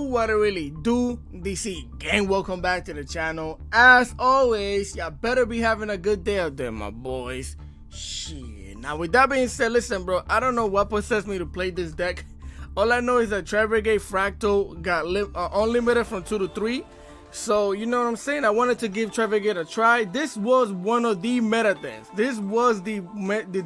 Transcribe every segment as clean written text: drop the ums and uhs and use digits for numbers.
what I really do, DC gang. Welcome back to the channel. As always, y'all better be having a good day out there, my boys. Shit. Now with that being said, listen bro, I don't know what possessed me to play this deck. All I know is that Tri-Brigade Fractal got unlimited from 2 to 3. So you know what I'm saying, I wanted to give Tri-Brigade a try. This was one of the meta decks. This was the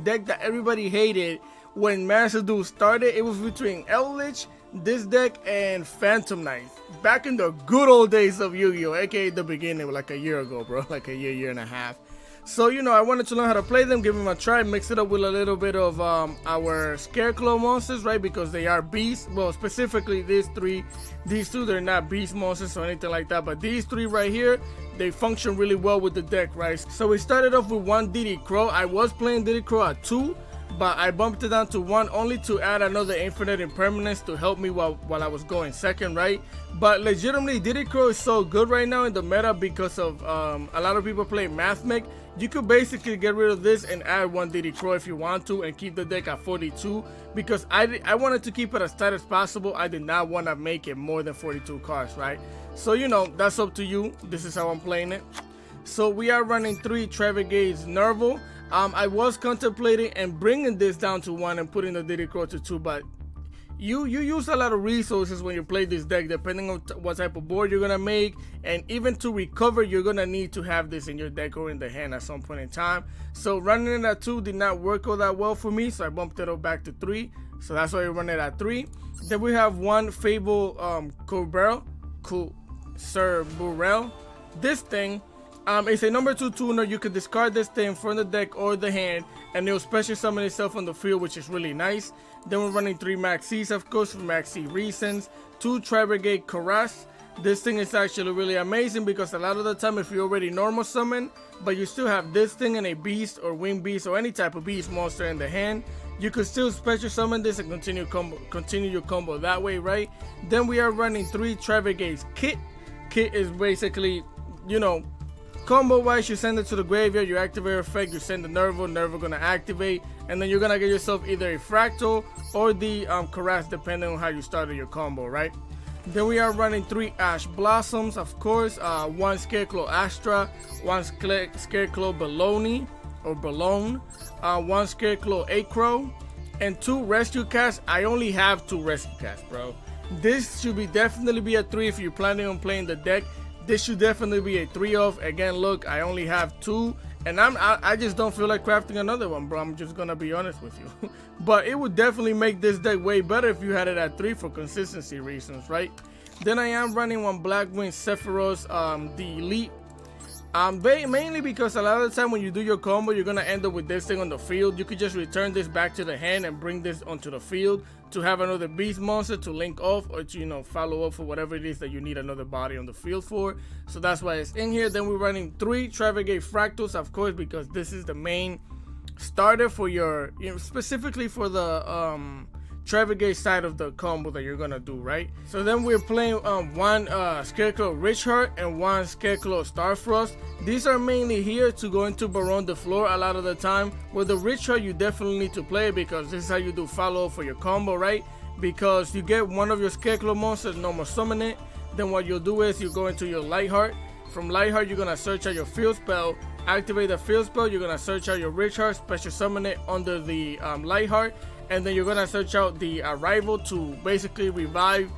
deck that everybody hated when Master Duel started. It was between Eldritch, this deck, and Phantom Knight. Back in the good old days of Yu-Gi-Oh! AKA the beginning, like a year ago, bro. Like a year and a half. So, you know, I wanted to learn how to play them, give them a try, mix it up with a little bit of our Scareclaw monsters, right? Because they are beasts. Well, specifically these two, they're not beast monsters or anything like that. But these three right here, they function really well with the deck, right? So we started off with one Diddy Crow. I was playing Diddy Crow at 2. But I bumped it down to 1 only to add another Infinite Impermanence to help me while I was going second, right? But legitimately, Diddy Crow is so good right now in the meta because of a lot of people play Mathmech. You could basically get rid of this and add 1 Diddy Crow if you want to and keep the deck at 42. Because I wanted to keep it as tight as possible. I did not want to make it more than 42 cards, right? So, you know, that's up to you. This is how I'm playing it. So we are running 3 Tri-Brigade's Nerval. I was contemplating and bringing this down to 1 and putting the Diddy Crow to 2, but you use a lot of resources when you play this deck, depending on what type of board you're gonna make, and even to recover, you're gonna need to have this in your deck or in the hand at some point in time. So running it at 2 did not work all that well for me, so I bumped it up back to 3. So that's why we run it at 3. Then we have 1 Fable Sir Burrell. This thing. It's a number 2 tuner. You could discard this thing from the deck or the hand, and it'll special summon itself on the field, which is really nice. Then we're running 3 Maxis, of course, for Maxi reasons. 2 Tri-Brigade Karas. This thing is actually really amazing because a lot of the time, if you already normal summon, but you still have this thing and a beast or winged beast or any type of beast monster in the hand, you could still special summon this and continue your combo that way, right? Then we are running 3 Tri-Brigade's Kit. Kit is basically, you know, combo wise, you send it to the graveyard, you activate effect, you send the Nerval gonna activate, and then you're gonna get yourself either a Fractal or the Karas, depending on how you started your combo, right? Then we are running 3 Ash Blossoms, of course, 1 Scareclaw Astra, 1 Scareclaw Baloney or Balone, 1 Scareclaw Acro, and 2 Rescue Cats. I only have 2 Rescue Cats, bro. This should definitely be a 3 if you're planning on playing the deck. This should definitely be a 3 of. Again, look, I only have 2, and I just don't feel like crafting another one, bro. I'm just gonna be honest with you. But it would definitely make this deck way better if you had it at 3 for consistency reasons, right? Then I am running 1 Blackwing Sephiroth, the Elite. Mainly because a lot of the time when you do your combo, you're gonna end up with this thing on the field. You could just return this back to the hand and bring this onto the field to have another beast monster to link off or to, you know, follow up for whatever it is that you need another body on the field for. So that's why it's in here. Then we're running 3 Tri-Brigade Fractals, of course, because this is the main starter for your, you know, specifically for the Tri-Brigade side of the combo that you're gonna do, right? So then we're playing 1 Scareclaw Richheart and 1 Scareclaw Starfrost. These are mainly here to go into Baron the Floor a lot of the time. With the Richheart, you definitely need to play because this is how you do follow up for your combo, right? Because you get one of your Scareclaw monsters, normal summon it. Then what you'll do is you go into your Lightheart. From Lightheart, you're gonna search out your field spell, activate the field spell. You're gonna search out your Richheart, special summon it under the Lightheart. And then you're gonna search out the Arrival to basically revive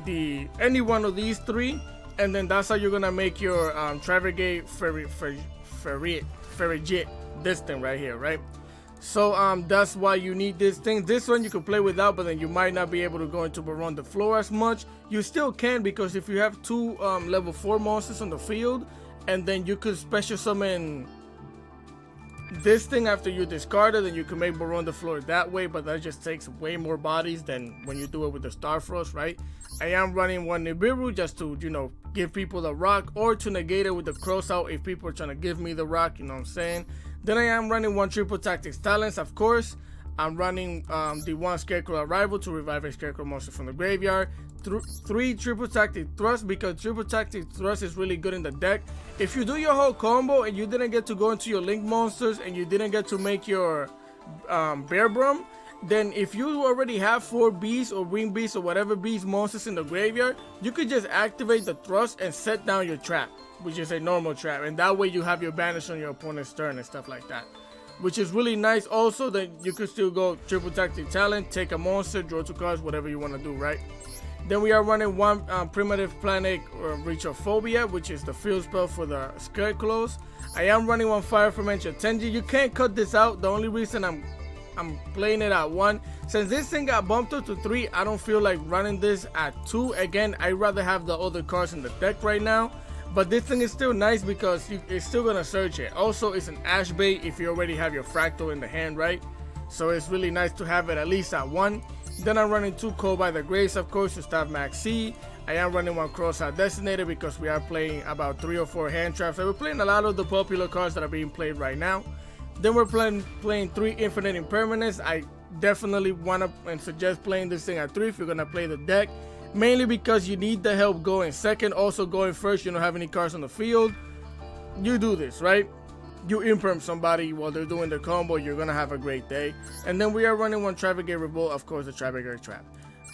any one of these 3, and then that's how you're gonna make your Tri-Brigade Ferrijit, this thing right here, right? So that's why you need this thing. This one you can play without, but then you might not be able to go into Baron the Floor as much. You still can, because if you have 2 level 4 monsters on the field, and then you could special summon this thing after you discard it, then you can make Baron the Floor that way, but that just takes way more bodies than when you do it with the Starfrost, right? I am running 1 Nibiru just to, you know, give people the rock, or to negate it with the cross out if people are trying to give me the rock, you know what I'm saying? Then I am running 1 Triple Tactics Talents, of course. I'm running the 1 Scarecrow Arrival to revive a Scarecrow monster from the graveyard. 3 Triple Tactic Thrust, because Triple Tactic Thrust is really good in the deck. If you do your whole combo and you didn't get to go into your Link monsters and you didn't get to make your Bear Brum, then if you already have 4 beasts or wing beasts or whatever beast monsters in the graveyard, you could just activate the thrust and set down your trap, which is a normal trap, and that way you have your banish on your opponent's turn and stuff like that, which is really nice. Also, that you could still go triple tactic talent, take a monster, draw 2 cards, whatever you want to do, right? Then we are running 1 primitive planet Retrophobia, which is the field spell for the Scareclaws. I am running 1 Fire from Ancient Tenji. You can't cut this out. The only reason I'm playing it at 1, since this thing got bumped up to 3, I don't feel like running this at 2. Again, I'd rather have the other cards in the deck right now. But this thing is still nice because it's still gonna search it. Also, it's an Ash bait if you already have your Fractal in the hand, right? So it's really nice to have it at least at 1. Then I'm running 2 Cold by the Grace, of course, to stop Max C. I am running 1 Cross-Out Designator because we are playing about 3 or 4 hand traps. So we're playing a lot of the popular cards that are being played right now. Then we're playing 3 Infinite Impermanence. I definitely want to and suggest playing this thing at 3 if you're going to play the deck. Mainly because you need the help going second. Also going first, you don't have any cards on the field. You do this, right? You imperm somebody while they're doing the combo, you're going to have a great day. And then we are running 1 Tri-Brigade Revolt, of course, the Tri-Brigade Trap.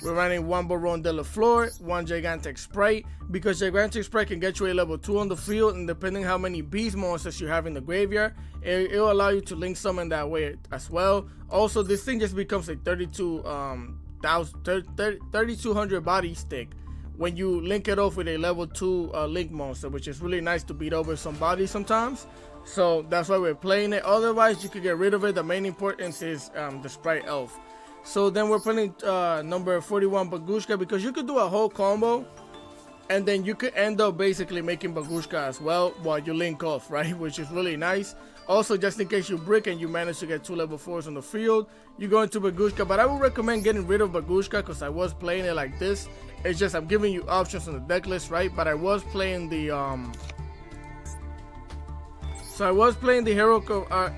We're running 1 Baron de la Flor, 1 Gigantic Sprite, because Gigantic Sprite can get you a level 2 on the field, and depending how many beast monsters you have in the graveyard, it'll allow you to link summon that way as well. Also, this thing just becomes a 3200 body stick when you link it off with a level 2 link monster, which is really nice to beat over somebody sometimes. So that's why we're playing it. Otherwise, you could get rid of it. The main importance is the Sprite Elf. So then we're playing number 41 Bagushka, because you could do a whole combo and then you could end up basically making Bagushka as well while you link off, right? Which is really nice. Also, just in case you brick and you manage to get 2 level 4s on the field, you go into Bagushka. But I would recommend getting rid of Bagushka because I was playing it like this. It's just I'm giving you options on the deck list, right? But I was playing the Hero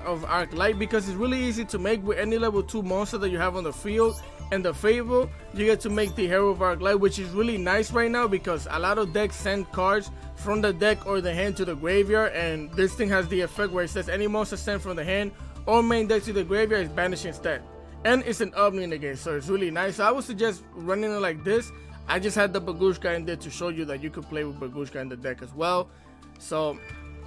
of Arc Light because it's really easy to make with any level 2 monster that you have on the field. And the Fable, you get to make the Hero of Arc Light, which is really nice right now because a lot of decks send cards from the deck or the hand to the graveyard, and this thing has the effect where it says any monster sent from the hand or main deck to the graveyard is banished instead. And it's an Omni negate, so it's really nice. So I would suggest running it like this. I just had the Bagushka in there to show you that you could play with Bagushka in the deck as well. So,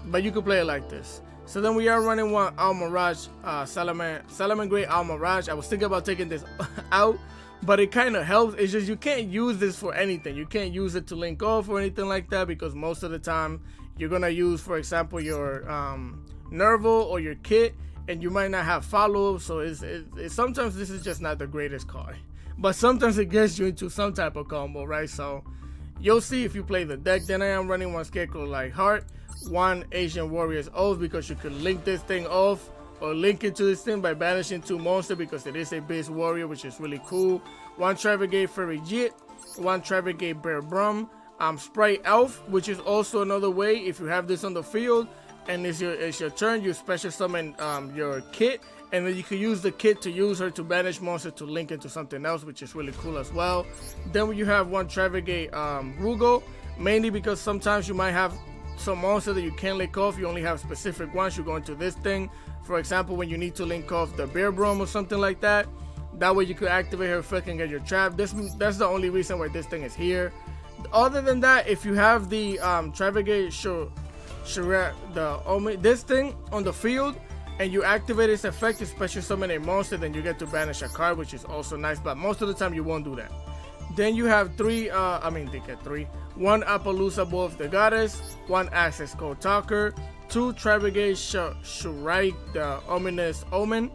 but you could play it like this. So then we are running 1 Almirage, Salamangreat Almirage. I was thinking about taking this out, but it kind of helps. It's just you can't use this for anything. You can't use it to link off or anything like that because most of the time you're going to use, for example, your Nerval or your Kit, and you might not have follow-up. So sometimes this is just not the greatest card. But sometimes it gets you into some type of combo, right? So you'll see if you play the deck. Then I am running 1 Scareclaw like Heart, 1 Asian Warriors Oath because you can link this thing off or link it to this thing by banishing 2 monsters because it is a base warrior, which is really cool. 1 Tri-Brigade Fairy Jit, 1 Tri-Brigade Bear Brum, Sprite Elf, which is also another way if you have this on the field and it's your turn, you special summon your Kit, and then you can use the Kit to use her to banish monster to link into something else, which is really cool as well. Then you have 1 Tri-Brigade Rugal, mainly because sometimes you might have some monster that you can't link off. You only have specific ones. You go into this thing, for example, when you need to link off the Bear Brum or something like that. That way you could activate her effect and get your trap. That's the only reason why this thing is here. Other than that, if you have the Tri-Brigade this thing on the field and you activate its effect to special summon a monster, then you get to banish a card, which is also nice, but most of the time you won't do that. Then you have 3, they get 3. 1 Appaloosa Bow of the Goddess, 1 Access Code Talker, 2 Tri-Brigade Shuraik, the Ominous Omen,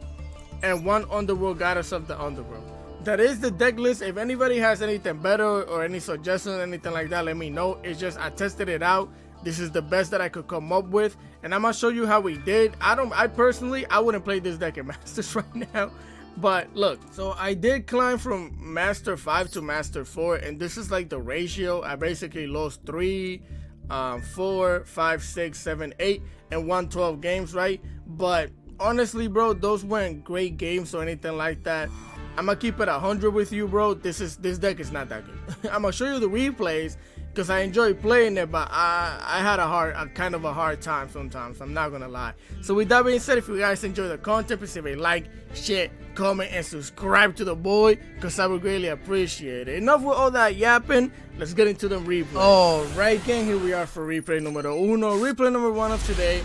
and 1 Underworld Goddess of the Underworld. That is the deck list. If anybody has anything better or any suggestions, anything like that, let me know. It's just I tested it out. This is the best that I could come up with, and I'm gonna show you how we did. I personally wouldn't play this deck in Masters right now. But look, so I did climb from Master 5 to Master 4, and this is like the ratio. I basically lost 3, 4, 5, 6, 7, 8, and 1 12 games, right? But honestly, bro, those weren't great games or anything like that. I'm gonna keep it 100 with you, bro. This deck is not that good. I'm gonna show you the replays because I enjoy playing it, but I had kind of a hard time sometimes. I'm not gonna lie. So with that being said, if you guys enjoy the content, please leave a like, share, comment, and subscribe to the boy, because I would greatly appreciate it. Enough with all that yapping, let's get into the replay. Alright gang, here we are for replay numero uno, replay number 1 of today.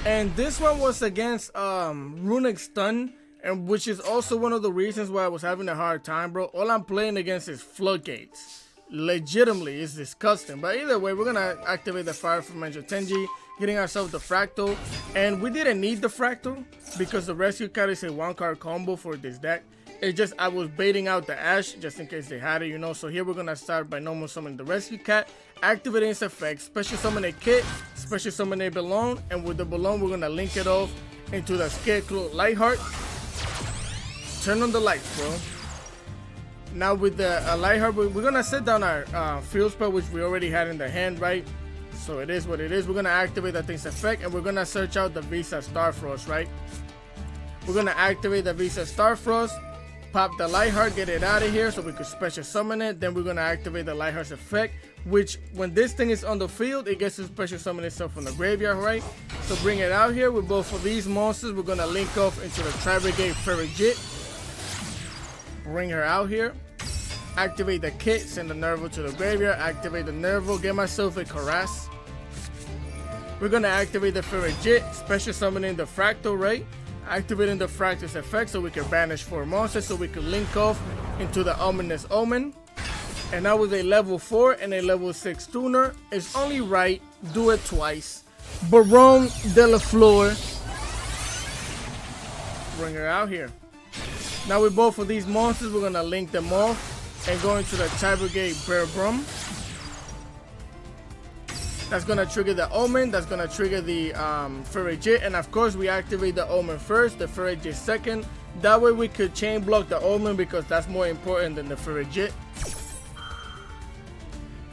And this one was against Runick Stun, and which is also one of the reasons why I was having a hard time, bro. All I'm playing against is Floodgates. Legitimately, it's disgusting. But either way, we're gonna activate the Fire from Angel Tenji, getting ourselves the Fractal. And we didn't need the Fractal because the Rescue Cat is a 1-card combo for this deck. It's just I was baiting out the Ash just in case they had it, you know. So here we're gonna start by normal summoning the Rescue Cat, activating its effect, special summon a Kit, special summon a Balloon, and with the Balloon we're gonna link it off into the Scareclaw Lightheart. Turn on the lights, bro. Now with the Lightheart, we're gonna set down our field spell, which we already had in the hand, right? So it is what it is. We're gonna activate that thing's effect, and we're gonna search out the Visa Starfrost, right? We're gonna activate the Visa Starfrost, pop the Lightheart, get it out of here so we could special summon it. Then we're gonna activate the Lightheart's effect, which when this thing is on the field, it gets to special summon itself from the graveyard, right? So bring it out here with both of these monsters. We're gonna link off into the Tri-Brigade Ferrigit. Bring her out here, activate the Kit, send the Nervo to the graveyard, activate the Nervo, get myself a Caress. We're gonna activate the Ferrigit, special summoning the Fractal, right? Activating the Fractal's effect so we can banish 4 monsters, so we can link off into the Ominous Omen. And now with a level 4 and a level 6 tuner, it's only right, do it twice. Baron de la Flor. Bring her out here. Now with both of these monsters, we're gonna link them off and go into the Tri-Brigade Bear Brum. That's gonna trigger the Omen, that's gonna trigger the Ferrigit, and of course we activate the Omen first, the Ferrigit second. That way we could chain block the Omen because that's more important than the Ferrigit.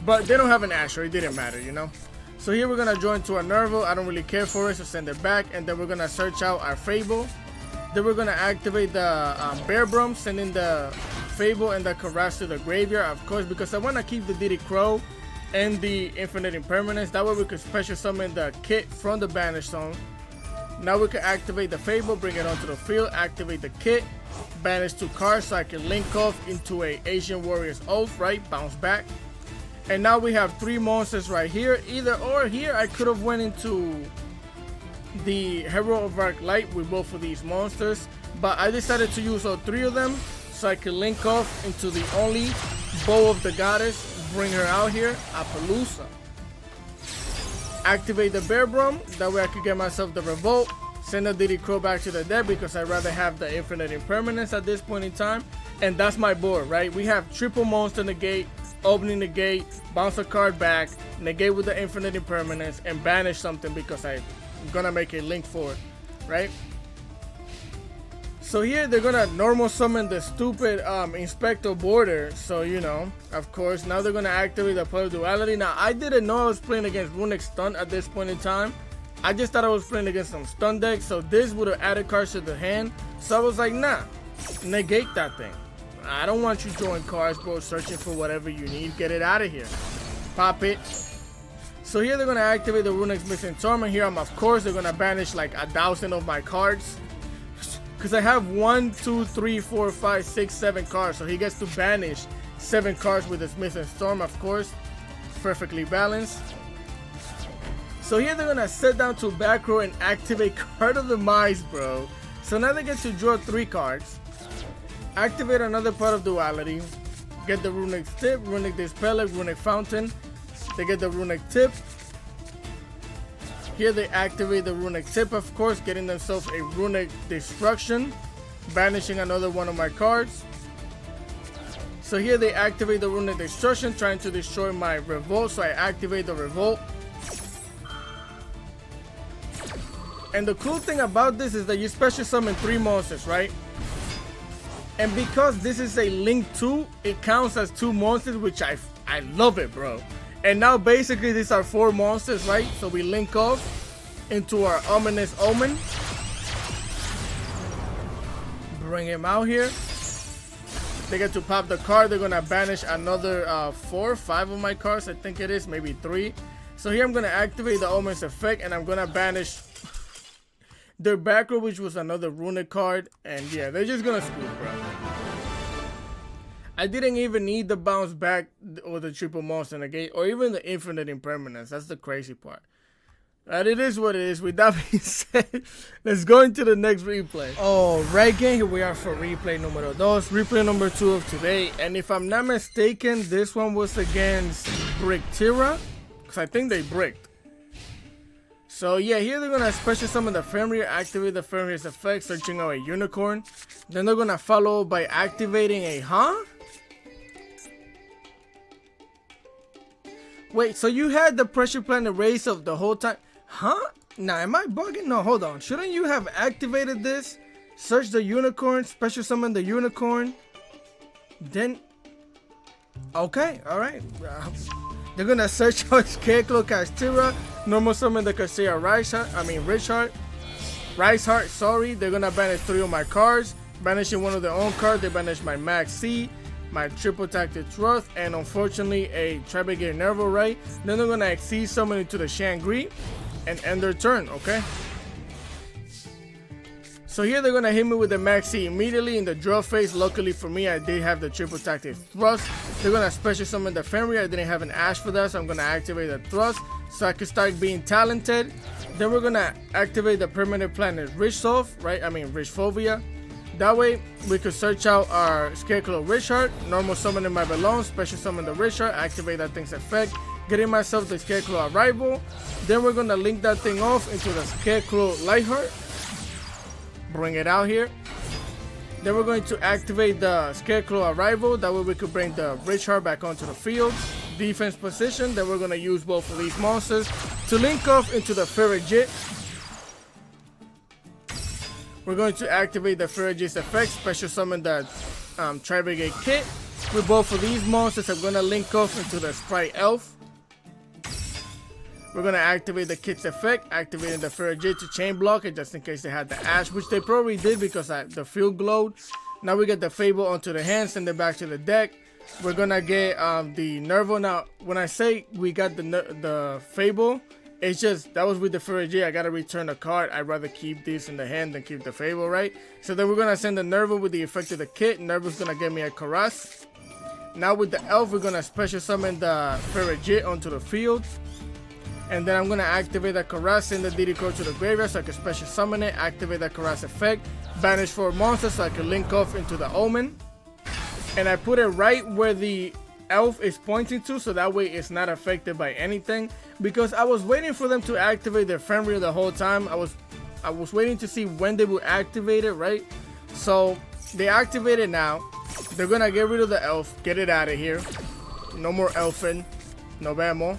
But they don't have an Ash, so it didn't matter, you know. So here we're gonna join to our Nervo. I don't really care for it, so send it back, and then we're gonna search out our Fable. Then we're gonna activate the Bear Brum, sending the Fable and the Caress to the graveyard, of course, because I want to keep the Diddy Crow and the Infinite Impermanence. That way we could special summon the Kit from the Banish Zone. Now we can activate the Fable, bring it onto the field, activate the Kit, banish 2 cards so I can link off into a Asian Warrior's Oath, right? Bounce back. And now we have 3 monsters right here. Either or here I could have went into the Hero of Arc Light with both of these monsters, but I decided to use all 3 of them so I can link off into the only Bow of the Goddess. Bring her out here, Appaloosa. Activate the Bear Brum, that way I could get myself the Revolt, send the Diddy Crow back to the deck because I'd rather have the Infinite Impermanence at this point in time. And that's my board, right? We have triple monster negate, opening the gate, bounce a card back, negate with the Infinite Impermanence, and banish something because I'm gonna make a link for it, right? So here they're gonna normal summon the stupid Inspector Border. So you know, of course, now they're gonna activate the Player Duality. Now I didn't know I was playing against Runick Stun at this point in time. I just thought I was playing against some stun decks, so this would have added cards to the hand. So I was like, nah, negate that thing. I don't want you drawing cards, bro, searching for whatever you need. Get it out of here. Pop it. So here they're gonna activate the Runick's Missing Torment. Here of course they're gonna banish like 1,000 of my cards. Because I have 1, 2, 3, 4, 5, 6, 7 cards. So he gets to banish 7 cards with his Missing Storm, of course. Perfectly balanced. So here they're going to sit down to back row and activate Card of the Mice, bro. So now they get to draw 3 cards. Activate another part of Duality. Get the Runick Tip, Runick Dispeller, Runick Fountain. They get the Runick Tip. Here they activate the Runick Tip, of course, getting themselves a Runick Destruction, banishing another one of my cards. So here they activate the Runick Destruction, trying to destroy my Revolt, so I activate the Revolt. And the cool thing about this is that you special summon 3 monsters, right? And because this is a Link 2, it counts as 2 monsters, which I love it, bro. And now basically these are 4 monsters, right? So we link off into our Ominous Omen. Bring him out here. They get to pop the card. They're gonna banish another 4 or 5 of my cards. I think it is, maybe 3. So here I'm gonna activate the Omen's effect and I'm gonna banish their back row, which was another Runick card, and yeah, they're just gonna scoop, bro. I didn't even need the bounce back or the triple monster negate or even the infinite impermanence. That's the crazy part. But it is what it is. With that being said, let's go into the next replay. Oh, right, gang, here we are for replay numero dos, replay number 2 of today. And if I'm not mistaken, this one was against Kashtira, because I think they bricked. So yeah, here they're gonna special summon the Fenrir, activate the Fenrir's effect, searching out a unicorn. Then they're gonna follow by activating a Wait, so you had the pressure planet race of the whole time? Now, am I bugging? No, hold on. Shouldn't you have activated this? Search the unicorn, special summon the unicorn. Then, okay, alright. They're gonna search out Scareclaw, Kashtira, normal summon the Kashtira Riceheart, sorry. They're gonna banish 3 of my cards. Banishing one of their own cards, they banish my Max C, my triple tactic Thrust, and unfortunately a Tri-Brigade Nervo Ray. Then they're gonna exceed summon into the Shangri and end their turn, okay? So here they're gonna hit me with the Max C immediately in the draw phase. Luckily for me, I did have the triple tactic Thrust. They're gonna special summon the Fenrir. I didn't have an Ash for that, so I'm gonna activate the Thrust so I can start being talented. Then we're gonna activate the permanent planet Richfovia. That way, we could search out our Scareclaw Richeart, normal summoning my Balloon, special summon the Richeart, activate that thing's effect, getting myself the Scareclaw Arrival. Then we're going to link that thing off into the Scareclaw Lightheart, bring it out here. Then we're going to activate the Scareclaw Arrival, that way we could bring the Richeart back onto the field. Defense position, then we're going to use both of these monsters to link off into the Ferrigit. We're going to activate the Ferrigit's effect, special summon the Tri-Brigade kit. With both of these monsters, I'm going to link off into the Sprite Elf. We're going to activate the kit's effect, activating the Ferrigit to chain block it just in case they had the Ash, which they probably did because the field glowed. Now we get the Fable onto the hand, send it back to the deck. We're going to get the Nervo. Now, when I say we got the Fable, it's just, that was with the Ferrigit. I gotta return a card. I'd rather keep this in the hand than keep the Fable, right? So then we're gonna send the Nervo with the effect of the kit. Nervo's gonna get me a Karas. Now with the Elf, we're gonna special summon the Ferrigit onto the field. And then I'm gonna activate the Karas, send the DD card to the graveyard so I can special summon it, activate the Karas effect, banish 4 monsters so I can link off into the Omen. And I put it right where the Elf is pointing to, so that way it's not affected by anything, because I was waiting for them to activate their Fenrir the whole time. I was waiting to see when they would activate it, right? So they activate it now. They're gonna get rid of the Elf, get it out of here. No more Elfin, no vemo.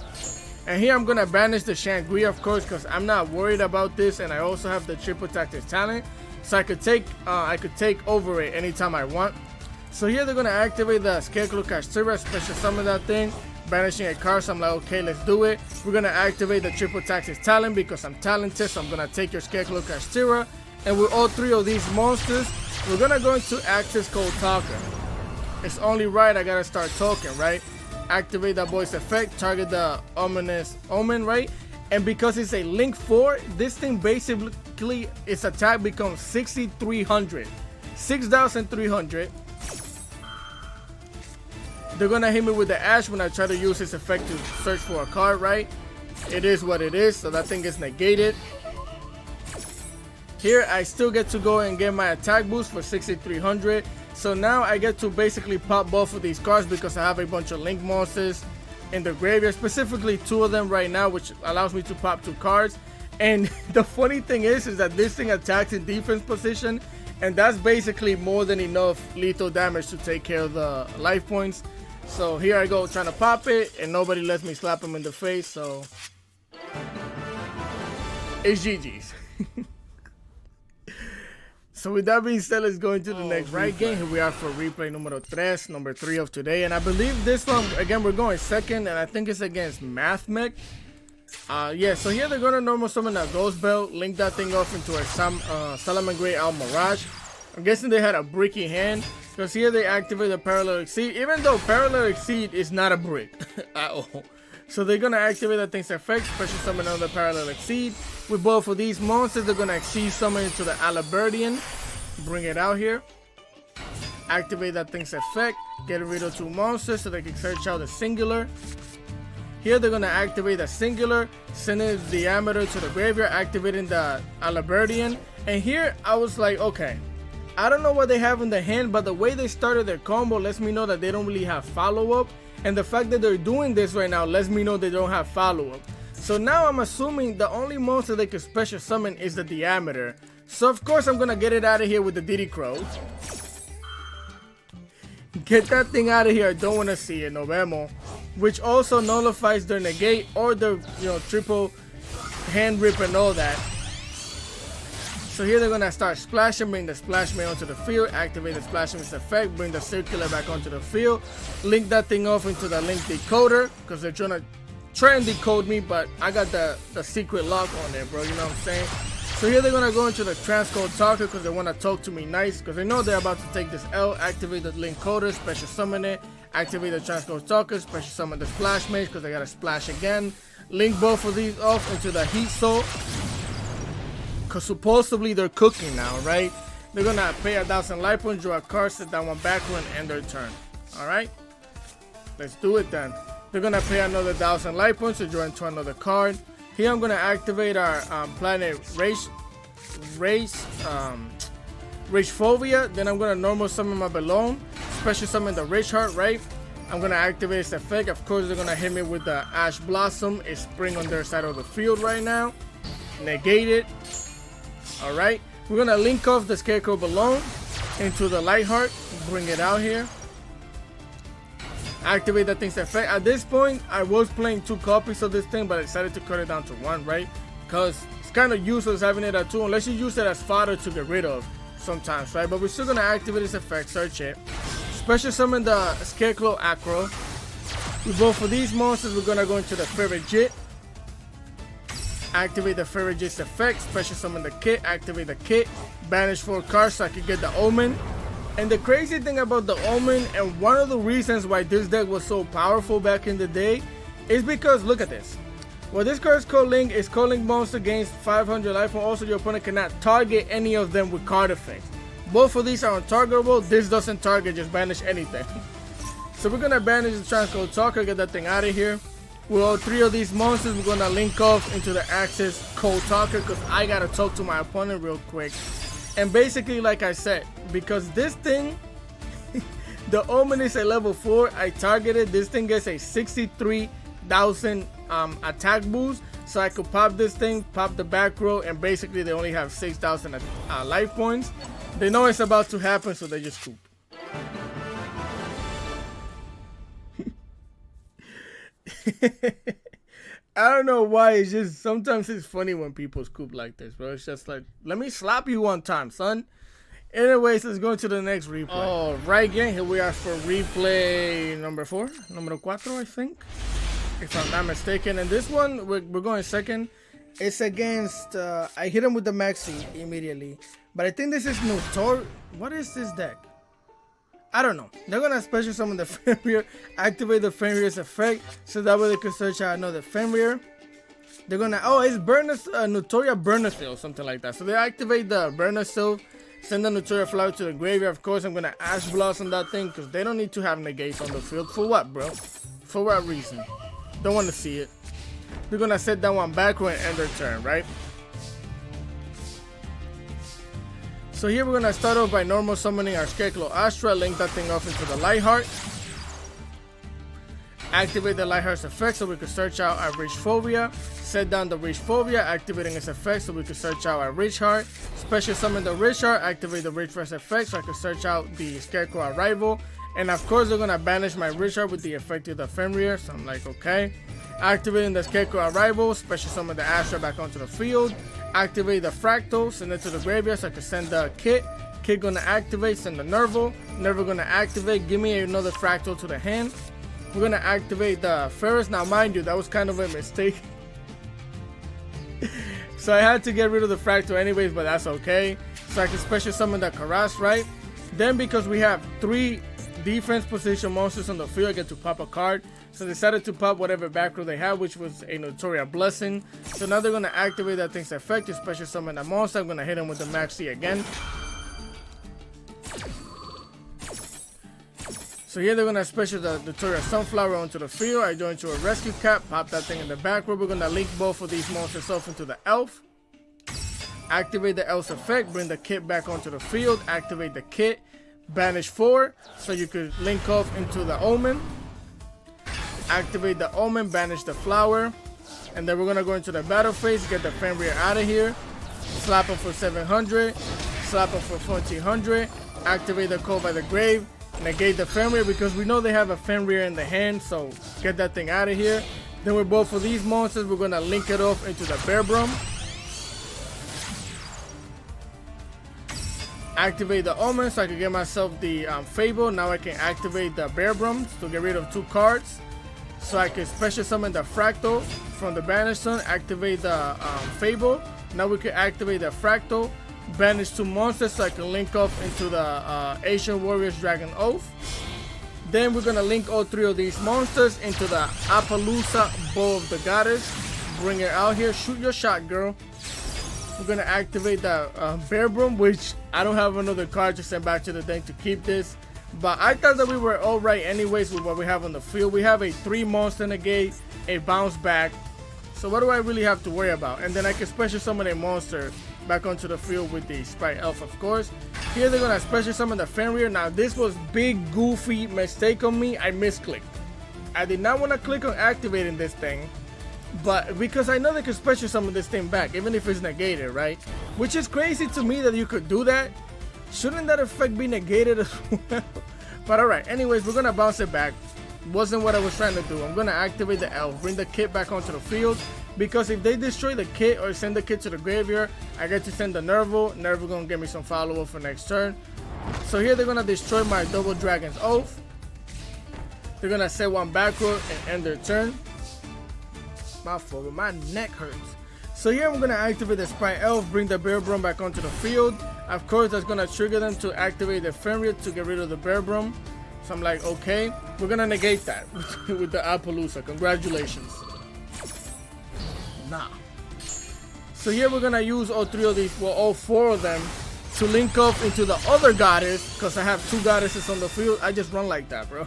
And here I'm gonna banish the Shangri, of course, because I'm not worried about this, and I also have the triple tactics talent, so I could take over it anytime I want. So here they're gonna activate the Scareclaw Kashtira, special summon that thing, banishing a card. So I'm like, okay, let's do it. We're gonna activate the triple tactics talent because I'm talented. So I'm gonna take your Scareclaw Kashtira, and with all 3 of these monsters, we're gonna go into Access Code Talker. It's only right I gotta start talking, right? Activate that boy's effect, target the ominous Omen, right? And because it's a Link 4, this thing basically, its attack becomes 6,300. 6,300. They're gonna hit me with the Ash when I try to use his effect to search for a card, right? It is what it is, so that thing is negated. Here, I still get to go and get my attack boost for 6,300. So now I get to basically pop both of these cards because I have a bunch of Link monsters in the graveyard, specifically 2 of them right now, which allows me to pop 2 cards. And the funny thing is that this thing attacks in defense position, and that's basically more than enough lethal damage to take care of the life points. So here I go trying to pop it, and nobody lets me slap him in the face, so it's GG's. So with that being said, let's go into the next game. Here we are for replay numero 3, number 3 of today. And I believe this one, again, we're going second, and I think it's against Mathmech. Yeah, so here they're going to normal summon a Ghost Belt, link that thing off into a Salamangreat Al Mirage. I'm guessing they had a bricky hand, because here they activate the Parallel Exceed, even though Parallel Exceed is not a brick at all. So they're gonna activate that thing's effect, special summon another parallel exceed. With both of these monsters, they're gonna exceed summon into the Alaberdian. Bring it out here. Activate that thing's effect. Get rid of 2 monsters so they can search out the singular. Here they're gonna activate the singular, send its diameter to the graveyard, activating the Alaberdian. And here I was like, okay, I don't know what they have in the hand, but the way they started their combo lets me know that they don't really have follow-up. And the fact that they're doing this right now lets me know they don't have follow-up. So now I'm assuming the only monster they can special summon is the diameter. So of course I'm gonna get it out of here with the Diddy Crow. Get that thing out of here. I don't want to see it. Novemo. Which also nullifies their negate or their, triple hand rip and all that. So here they're gonna start splashing, bring the splash mail onto the field, activate the splash mist effect, bring the circular back onto the field, link that thing off into the link decoder, because they're try and decode me, but I got the secret lock on there, bro, you know what I'm saying? So here they're gonna go into the transcode talker because they wanna talk to me nice, because they know they're about to take this L, activate the link coder, special summon it, activate the transcode talker, special summon the splash mage because they gotta splash again, link both of these off into the heat soul. Because supposedly they're cooking now, right? They're gonna pay 1,000 life points, draw a card, set that one backward, and end their turn. Alright? Let's do it then. They're gonna pay another 1,000 life points to draw into another card. Here I'm gonna activate our planet Ragephobia. Then I'm gonna normal summon my Balloon. Special summon the Rage Heart, right? I'm gonna activate its effect. Of course, they're gonna hit me with the Ash Blossom. It's spring on their side of the field right now. Negate it. Alright, we're gonna link off the Scarecrow Balloon into the Lightheart, bring it out here, activate that thing's effect. At this point, I was playing 2 copies of this thing, but I decided to cut it down to 1, right? Because it's kind of useless having it at 2, unless you use it as fodder to get rid of sometimes, right? But we're still gonna activate this effect, search it. Special summon the Scarecrow Acro. With both of these monsters, we're gonna go into the Ferrigit. Activate the Ferrigit's effect, special summon the kit, activate the kit, banish 4 cards so I can get the Omen. And the crazy thing about the Omen, and one of the reasons why this deck was so powerful back in the day, is because, look at this. Well, this card is co-link, monster gains 500 life, and also your opponent cannot target any of them with card effects. Both of these are untargetable. This doesn't target, just banish anything. So we're gonna banish the Transcode Talker, get that thing out of here. With all 3 of these monsters, we're gonna link off into the Axis Code Talker because I gotta talk to my opponent real quick. And basically, like I said, because this thing, the Omen is a level 4, I targeted, this thing gets a 63,000 attack boost. So I could pop this thing, pop the back row, and basically they only have 6,000 life points. They know it's about to happen, so they just scoop. I don't know why, it's just sometimes it's funny when people scoop like this, bro. It's just like, let me slap you one time, son. Anyways, let's go to the next replay. Alright, gang, here we are for replay number 4, number 4, I think, if I'm not mistaken. And this one, we're going second. It's against, I hit him with the Maxi immediately, but I think this is Notor. What is this deck? I don't know. They're gonna special summon the Fenrir, activate the Fenrir's effect, so that way they can search out another Fenrir. They're gonna, it's Notoria Burnersteel, something like that. So they activate the Burnersteel, send the Notoria Flower to the graveyard. Of course, I'm gonna Ash Blossom that thing because they don't need to have negates on the field. For what, bro? For what reason? Don't want to see it. They're gonna set that one backward and end their turn, right? So here we're gonna start off by normal summoning our Scareclaw Astra, link that thing off into the Lightheart. Activate the Lightheart's effect so we can search out our Ragephobia. Set down the Ragephobia, activating its effect so we can search out our Rage Heart. Special summon the Rage Heart, activate the Rage Heart's effect so I can search out the Scarecrow Arrival. And of course they're gonna banish my Rage Heart with the effect of the Fenrir, so I'm like, okay. Activating the Scarecrow Arrival, special summon the Astra back onto the field. Activate the Fractal, send it to the graveyard so I can send the Kit. Kit gonna activate, send the Nerval. Nerval gonna activate, give me another Fractal to the hand. We're gonna activate the Ferris. Now mind you, that was kind of a mistake. So I had to get rid of the Fractal anyways, but that's okay. So I can special summon the Karas, right? Then because we have 3 defense position monsters on the field, I get to pop a card. So they decided to pop whatever back row they have, which was a Notorious Blessing. So now they're going to activate that thing's effect to special summon that monster. I'm going to hit him with the Max C again. So here they're going to special the Notorious Sunflower onto the field. I go into a rescue cap, pop that thing in the back row. We're going to link both of these monsters off into the elf. Activate the elf's effect, bring the kit back onto the field, activate the kit, banish 4, so you could link off into the omen. Activate the omen, banish the flower, and then we're gonna go into the battle phase, get the Fenrir out of here, slap him for 700, slap him for 1400, activate the Call by the Grave, negate the Fenrir because we know they have a Fenrir in the hand, so get that thing out of here. Then with both of these monsters, we're gonna link it off into the Bearbrum. Activate the Omen so I can get myself the Fable. Now I can activate the Bearbrum to get rid of 2 cards. So I can special summon the Fractal from the Banish Zone, activate the Fable. Now we can activate the Fractal, banish 2 monsters so I can link up into the Ancient Warriors Dragon Oath. Then we're going to link all 3 of these monsters into the Appaloosa Bow of the Goddess. Bring it out here. Shoot your shot, girl. We're going to activate the Bearbrum, which I don't have another card to send back to the deck to keep this. But I thought that we were alright anyways with what we have on the field. We have a 3 monster negate, a bounce back. So what do I really have to worry about? And then I can special summon a monster back onto the field with the Sprite Elf, of course. Here they're going to special summon the Fenrir. Now this was big goofy mistake on me. I misclicked. I did not want to click on activating this thing. But because I know they can special summon this thing back, even if it's negated, right? Which is crazy to me that you could do that. Shouldn't that effect be negated as well? But alright, anyways, we're gonna bounce it back. Wasn't what I was trying to do. I'm gonna activate the elf, bring the kit back onto the field. Because if they destroy the kit or send the kit to the graveyard, I get to send the Nerval. Nerval gonna give me some follow-up for next turn. So here they're gonna destroy my Double Dragon's Oath. They're gonna set 1 backward and end their turn. My fault, but my neck hurts. So here I'm gonna activate the Sprite Elf, bring the Bearbrum back onto the field. Of course, that's gonna trigger them to activate the Fenrir to get rid of the Bearbrum. So I'm like, okay, we're gonna negate that with the Appaloosa. Congratulations. Nah. So here we're gonna use all 3 of these, well, all 4 of them to link up into the other goddess, because I have 2 goddesses on the field. I just run like that, bro.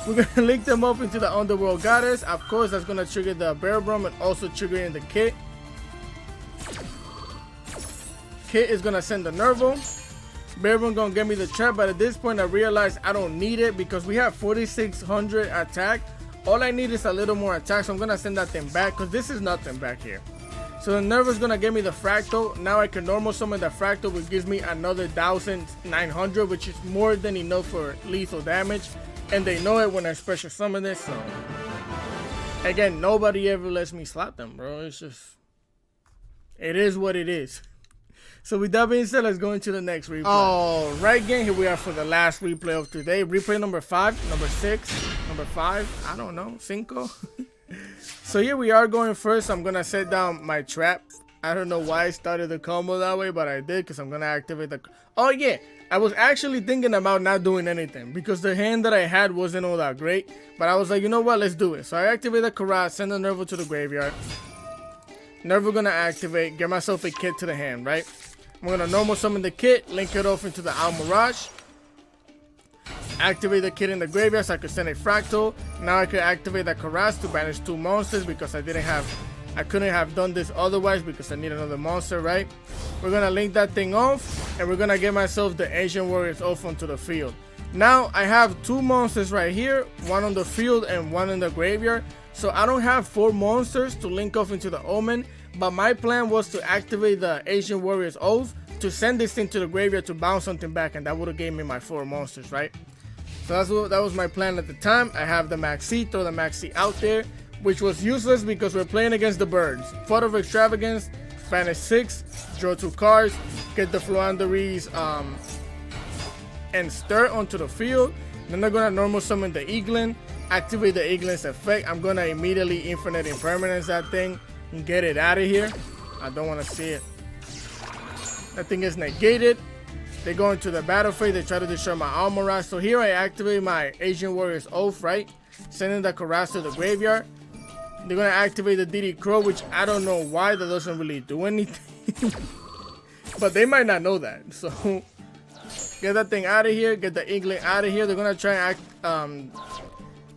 We're gonna link them up into the Underworld Goddess. Of course, that's gonna trigger the Bearbrum and also triggering the kit. Kit is gonna send the Nerval. Bearbrum gonna give me the trap, but at this point I realize I don't need it because we have 4600 attack. All I need is a little more attack, so I'm gonna send that thing back because this is nothing back here. So the Nerval's gonna give me the Fractal. Now I can normal summon the Fractal, which gives me another 1900, which is more than enough for lethal damage. And they know it when I special summon this, so again, nobody ever lets me slap them, bro. It's just, it is what it is. So with that being said, let's go into the next replay. Alright, gang, here we are for the last replay of today. Replay number 5, number 6, number 5, I don't know, 5. So here we are going first. I'm gonna set down my trap. I don't know why I started the combo that way, but I did because I'm gonna activate the, oh yeah, I was actually thinking about not doing anything because the hand that I had wasn't all that great. But I was like, you know what, let's do it. So I activate the Karat, send the Nerval to the graveyard. Nerval gonna activate, get myself a kit to the hand, right? I'm gonna normal summon the kit, link it off into the Al Mirage. Activate the kit in the graveyard so I could send a Fractal. Now I could activate the Karat to banish 2 monsters because I couldn't have done this otherwise because I need another monster, right? We're gonna link that thing off and we're gonna get myself the Ancient Warriors off onto the field. Now I have 2 monsters right here, 1 on the field and 1 in the graveyard. So I don't have 4 monsters to link off into the Omen, but my plan was to activate the Ancient Warriors Oath to send this thing to the graveyard to bounce something back, and that would have gave me my 4 monsters, right? So that was my plan at the time. I have the Maxi, throw the Maxi out there, which was useless because we're playing against the birds. Fort of Extravagance, banish 6, draw 2 cards, get the Floowandereeze and Stir onto the field. Then they're gonna normal summon the Eaglin, activate the Eaglin's effect. I'm gonna immediately Infinite Impermanence that thing and get it out of here. I don't want to see it. That thing is negated. They go into the battlefield. They try to destroy my armor. So here I activate my Ancient Warrior's Oath, right? Sending the Karas to the graveyard. They're going to activate the DD Crow, which I don't know why. That doesn't really do anything. But they might not know that. So get that thing out of here. Get the Inkling out of here. They're going to try and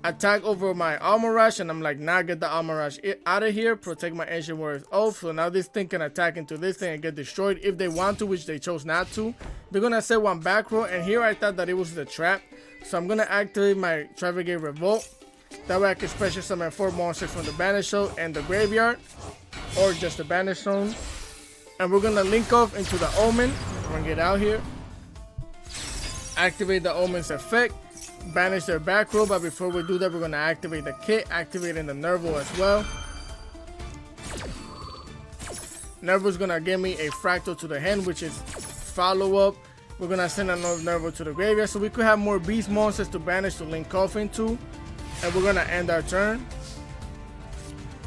attack over my Armor Rush. And I'm like, nah, get the Armor Rush out of here. Protect my Ancient Warrior's Oath. So now this thing can attack into this thing and get destroyed if they want to, which they chose not to. They're going to set one back row. And here I thought that it was the trap. So I'm going to activate my Tri-Brigade Revolt. That way I can special summon 4 monsters from the Banish Zone and the graveyard. Or just the Banish Zone. And we're going to link off into the Omen. We're going to get out here. Activate the Omen's effect. Banish their back row. But before we do that, we're going to activate the kit. Activating the Nervo as well. Nervo's going to give me a Fractal to the hand, which is follow-up. We're going to send another Nervo to the graveyard. So we could have more beast monsters to banish to link off into. And we're going to end our turn.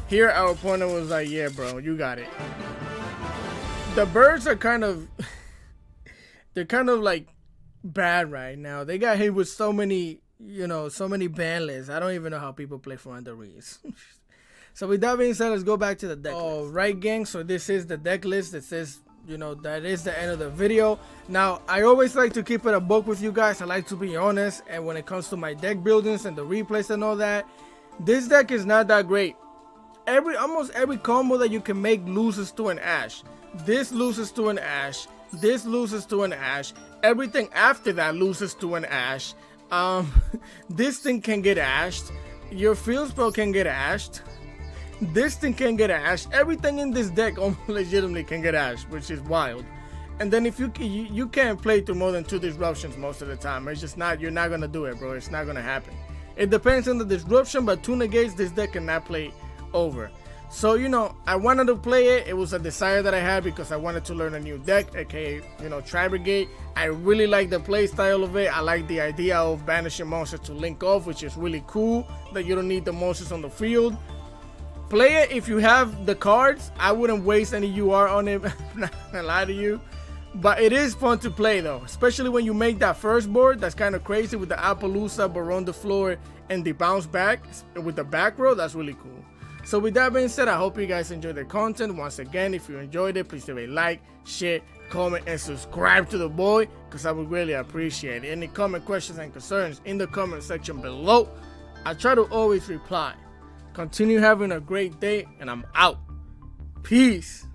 Here, our opponent was like, yeah, bro, you got it. The birds are kind of... they're kind of like bad right now. They got hit with so many, you know, so many ban lists. I don't even know how people play Floowandereeze. So with that being said, let's go back to the deck list. All right, gang. So this is the deck list. It says, you know, that is the end of the video. Now, I always like to keep it a book with you guys. I like to be honest. And when it comes to my deck buildings and the replays and all that, this deck is not that great. Almost every combo that you can make loses to an Ash. This loses to an Ash. This loses to an Ash. Everything after that loses to an Ash. This thing can get ashed. Your field spell can get ashed. This thing can get ashed. Everything in this deck almost legitimately can get ashed, which is wild. And then if you can't play through more than 2 disruptions most of the time. It's just not, you're not gonna do it, bro. It's not gonna happen. It depends on the disruption, but 2 negates this deck cannot play over. So, you know, I wanted to play it. It was a desire that I had because I wanted to learn a new deck, aka, you know, Tri-Brigade. I really like the play style of it. I like the idea of banishing monsters to link off, which is really cool, that you don't need the monsters on the field. Play it if you have the cards. I wouldn't waste any UR on it. I'm not gonna lie to you. But it is fun to play though, especially when you make that first board. That's kind of crazy with the Appaloosa, Baron the Floor, and the bounce back with the back row. That's really cool. So with that being said, I hope you guys enjoyed the content. Once again, if you enjoyed it, please leave a like, share, comment, and subscribe to the boy, because I would really appreciate it. Any comment, questions, and concerns in the comment section below. I try to always reply. Continue having a great day, and I'm out. Peace.